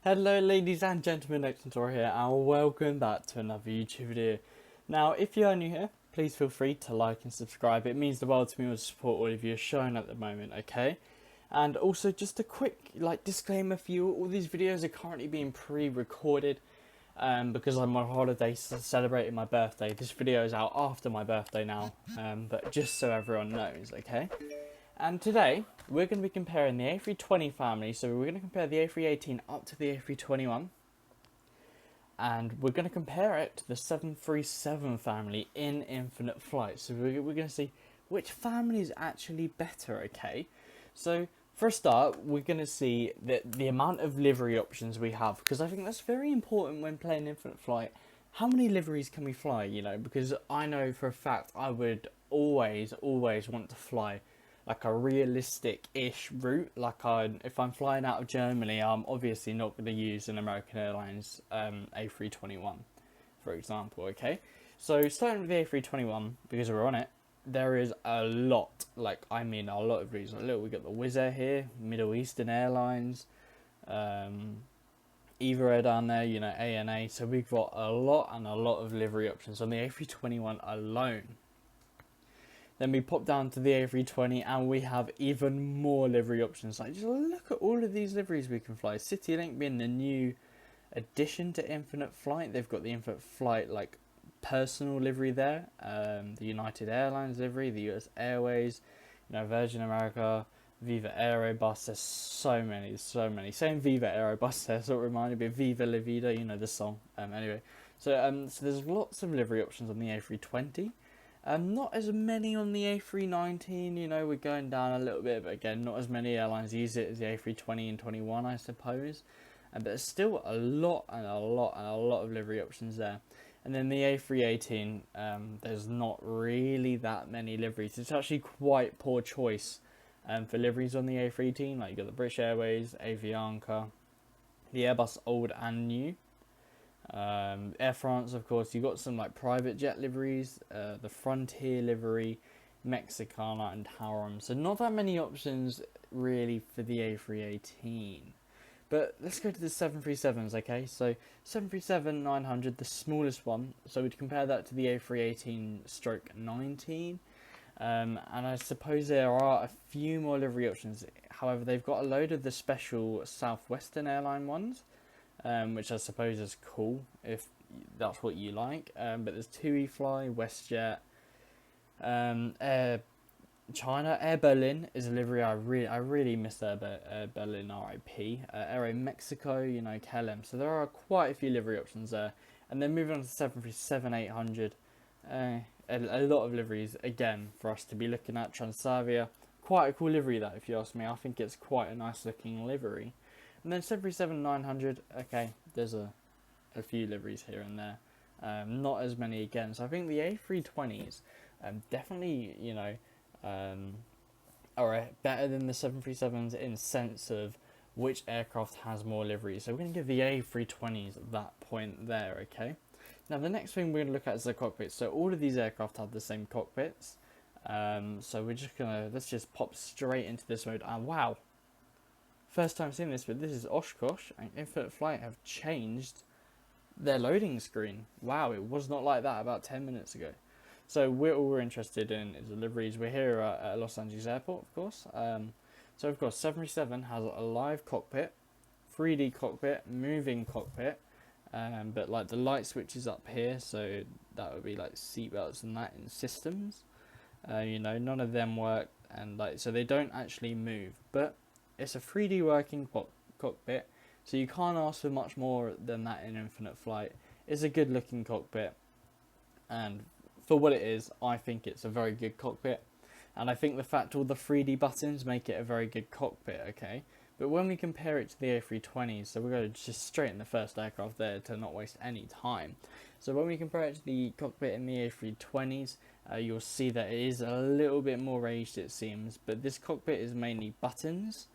Hello ladies and gentlemen, Nextentor here and welcome back to another YouTube video. Now if you are new here, please feel free to like and subscribe. It means the world to me to support all of you are showing at the moment, okay? And also just a quick disclaimer for you, all these videos are currently being pre-recorded because I'm on holiday celebrating my birthday. This video is out after my birthday now, but just so everyone knows, okay? And today, we're going to be comparing the A320 family, so we're going to compare the A318 up to the A321, and we're going to compare it to the 737 family in infinite flight. So we're going to see which family is actually better, okay? So, for a start, we're going to see the amount of livery options we have, because I think that's very important when playing infinite flight. How many liveries can we fly, you know? Because I know for a fact I would always want to fly like a realistic-ish route. If I'm flying out of Germany, I'm obviously not going to use an American Airlines A321, for example, okay? So starting with the A321, because we're on it, there is a lot, a lot of reasons. Look, we got the Wizz Air here, Middle Eastern Airlines, Eva Air down there, you know, ANA. So we've got a lot of livery options on the A321 alone. Then we pop down to the A320 and we have even more livery options. Like, just look at all of these liveries we can fly. CityLink being the new addition to Infinite Flight. They've got the Infinite Flight personal livery there. The United Airlines livery, the US Airways, you know, Virgin America, Viva Aerobus. There's so many. Same Viva Aerobus there, sort of reminded me of Viva La Vida, you know, the song. Anyway, so there's lots of livery options on the A320. Not as many on the A319, you know, we're going down a little bit, but again, not as many airlines use it as the A320 and 21, I suppose. But there's still a lot of livery options there. And then the A318, there's not really that many liveries. It's actually quite poor choice for liveries on the A318. Like, you got the British Airways, Avianca, the Airbus old and new. Air France, of course, you got some private jet liveries, the Frontier livery, Mexicana and Tarom. So not that many options really for the A318. But let's go to the 737s, okay? So 737-900, the smallest one. So we'd compare that to the A318/19. And I suppose there are a few more livery options. However, they've got a load of the special Southwestern airline ones. Which I suppose is cool if that's what you like. But there's TUI Fly, WestJet, Air China, Air Berlin is a livery I really miss Air Berlin, RIP. Aero Mexico, you know, KLM. So there are quite a few livery options there. And then moving on to 737-800, a lot of liveries again for us to be looking at. Transavia, quite a cool livery that, if you ask me. I think it's quite a nice looking livery. And then 737-900, okay, there's a few liveries here and there. Not as many again. So I think the A320s definitely, you know, are better than the 737s in sense of which aircraft has more liveries. So we're going to give the A320s that point there, okay? Now the next thing we're going to look at is the cockpits. So all of these aircraft have the same cockpits. So we're just going to, let's just pop straight into this mode. And wow! First time seeing this, but this is Oshkosh and Infinite Flight have changed their loading screen. Wow, it was not like that about 10 minutes ago. So all we're interested in is the liveries. We're here at Los Angeles Airport, of course. So of course, 737 has a live cockpit, 3D cockpit, moving cockpit, but the light switch is up here, so that would be seatbelts and that in systems. You know, none of them work, and so they don't actually move, but it's a 3D working cockpit, so you can't ask for much more than that in Infinite Flight. It's a good looking cockpit, and for what it is, I think it's a very good cockpit. And I think the fact all the 3D buttons make it a very good cockpit, okay? But when we compare it to the A320s, so we're going to just straight in the first aircraft there to not waste any time. So when we compare it to the cockpit in the A320s, you'll see that it is a little bit more aged, it seems, but this cockpit is mainly buttons.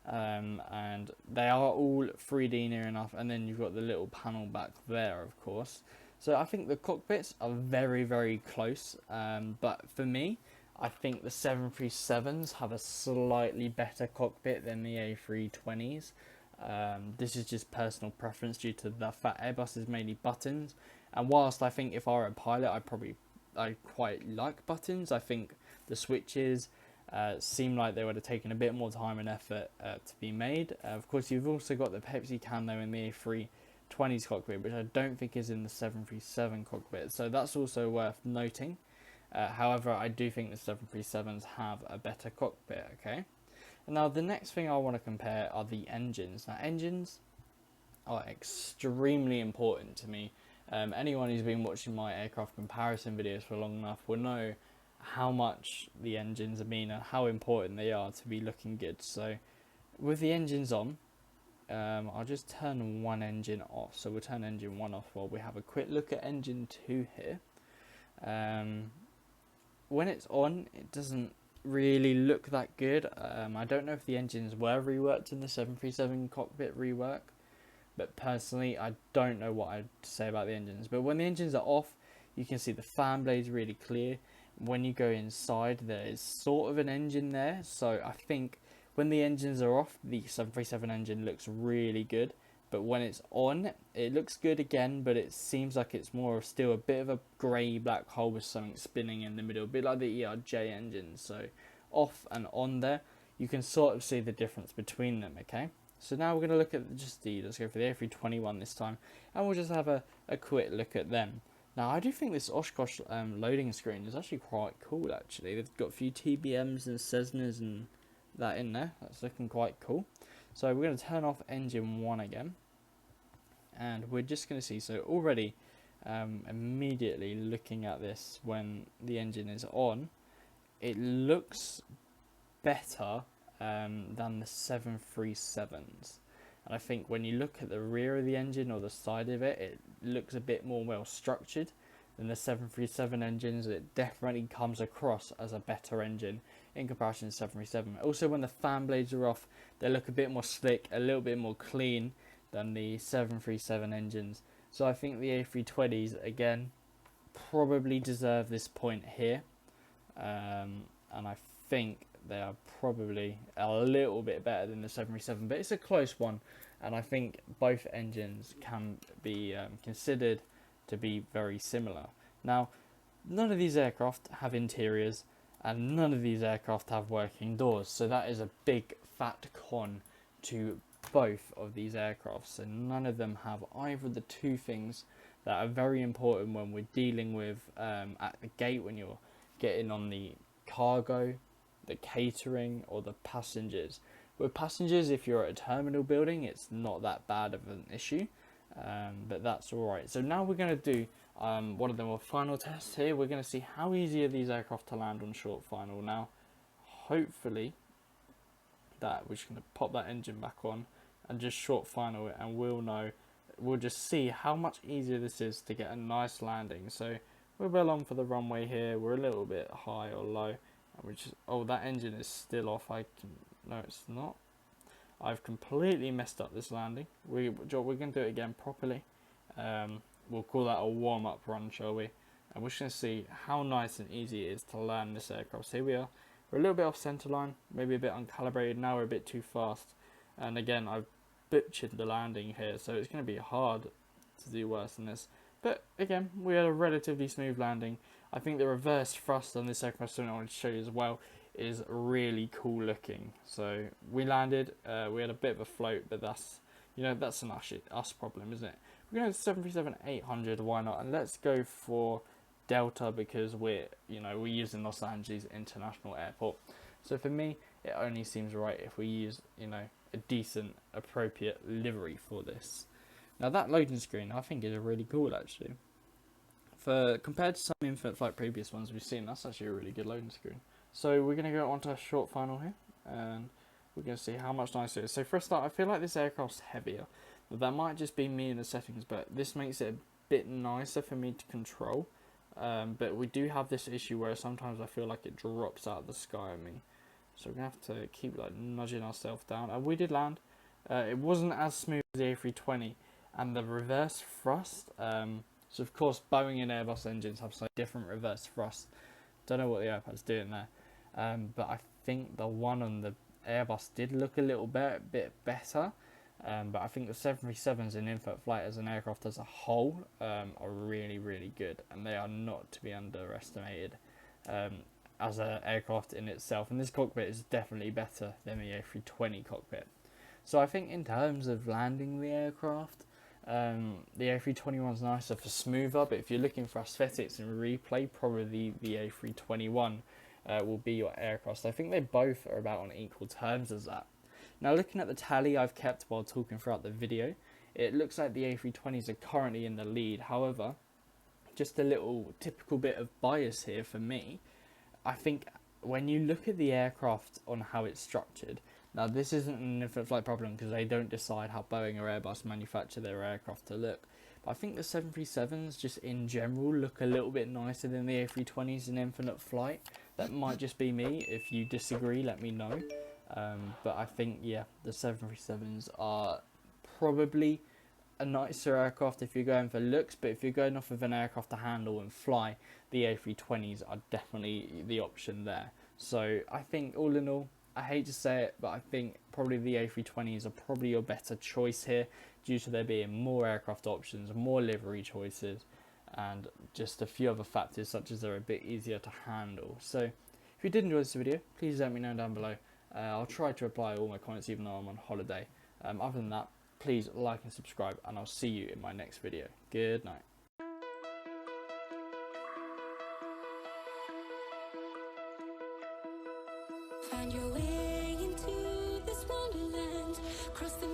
And they are all 3D near enough, and then you've got the little panel back there, of course. So I think the cockpits are very close, but for me, I think the 737s have a slightly better cockpit than the A320s. This is just personal preference due to the fact Airbus is mainly buttons, and whilst I think if I were a pilot I quite like buttons, I think the switches seem like they would have taken a bit more time and effort to be made. Of course, you've also got the Pepsi can though in the A320's cockpit, which I don't think is in the 737 cockpit, so that's also worth noting. However, I do think the 737s have a better cockpit, okay? Now, the next thing I want to compare are the engines. Now, engines are extremely important to me. Anyone who's been watching my aircraft comparison videos for long enough will know how much the engines mean and how important they are to be looking good. So, with the engines on, I'll just turn one engine off. So we'll turn engine 1 off while we have a quick look at engine 2 here. When it's on, it doesn't really look that good. I don't know if the engines were reworked in the 737 cockpit rework, but personally I don't know what I'd say about the engines. But when the engines are off, you can see the fan blades really clear. When you go inside, there is sort of an engine there, so I think when the engines are off, the 737 engine looks really good. But when it's on, it looks good again, but it seems like it's more still a bit of a grey black hole with something spinning in the middle, a bit like the ERJ engine. So off and on there, you can sort of see the difference between them, okay? So now we're going to look at just let's go for the A321 this time, and we'll just have a quick look at them. Now, I do think this Oshkosh loading screen is actually quite cool, actually. They've got a few TBMs and Cessnas and that in there. That's looking quite cool. So we're going to turn off engine 1 again, and we're just going to see, so already immediately looking at this when the engine is on, it looks better than the 737s. And I think when you look at the rear of the engine or the side of it, it looks a bit more well structured than the 737 engines. It definitely comes across as a better engine in comparison to 737. Also, when the fan blades are off, they look a bit more slick, a little bit more clean than the 737 engines. So I think the A320s, again, probably deserve this point here. And I think they are probably a little bit better than the 737, but it's a close one, and I think both engines can be considered to be very similar. Now, none of these aircraft have interiors, and none of these aircraft have working doors, so that is a big fat con to both of these aircraft. So none of them have either of the two things that are very important when we're dealing with at the gate, when you're getting on the cargo, the catering, or the passengers. With passengers, if you're at a terminal building, it's not that bad of an issue, but that's alright. So now we're going to do one of the more final tests here. We're going to see how easy are these aircraft to land on short final. Now, hopefully, we're just going to pop that engine back on and just short final it, and we'll just see how much easier this is to get a nice landing. So we're well on for the runway here. We're a little bit high or low. Oh, that engine is still off. No, it's not. I've completely messed up this landing. We're going to do it again properly. We'll call that a warm-up run, shall we? And we're just going to see how nice and easy it is to land this aircraft. So here we are. We're a little bit off centre line, maybe a bit uncalibrated. Now we're a bit too fast. And again, I've butchered the landing here, so it's going to be hard to do worse than this. But again, we had a relatively smooth landing. I think the reverse thrust on this aircraft, something I wanted to show you as well, is really cool looking. So we landed, we had a bit of a float, but that's an us problem, isn't it? We're going to 737-800, why not? And let's go for Delta, because we're using Los Angeles International Airport. So for me, it only seems right if we use, a decent, appropriate livery for this. Now that loading screen, I think, is really cool actually. Compared to some infinite flight previous ones we've seen, that's actually a really good loading screen. So we're going to go on to a short final here, and we're going to see how much nicer it is. So for a start, I feel like this aircraft's heavier. But that might just be me in the settings, but this makes it a bit nicer for me to control. But we do have this issue where sometimes I feel like it drops out of the sky on me. So we're going to have to keep nudging ourselves down. And we did land. It wasn't as smooth as the A320. And the reverse thrust, so of course Boeing and Airbus engines have slightly different reverse thrust. Don't know what the Airbus doing there. But I think the one on the Airbus did look a little bit better. But I think the 737s in in-flight flight as an aircraft as a whole are really, really good, and they are not to be underestimated as an aircraft in itself. And this cockpit is definitely better than the A320 cockpit. So I think in terms of landing the aircraft, the A320 one's nicer for smoother, but if you're looking for aesthetics and replay, probably the A321 will be your aircraft. So I think they both are about on equal terms as that. Now looking at the tally I've kept while talking throughout the video, it looks like the A320s are currently in the lead. However, just a little typical bit of bias here for me, I think when you look at the aircraft on how it's structured, now this isn't an infinite flight problem because they don't decide how Boeing or Airbus manufacture their aircraft to look. But I think the 737s just in general look a little bit nicer than the A320s in infinite flight. That might just be me. If you disagree, let me know. But I think, yeah, the 737s are probably a nicer aircraft if you're going for looks, but if you're going off of an aircraft to handle and fly, the A320s are definitely the option there. So I think all in all, I hate to say it, but I think probably the A320s are probably your better choice here due to there being more aircraft options, more livery choices, and just a few other factors such as they're a bit easier to handle. So if you did enjoy this video, please let me know down below. I'll try to reply all my comments even though I'm on holiday. Other than that, please like and subscribe, and I'll see you in my next video. Good night. Find your way into this wonderland, cross the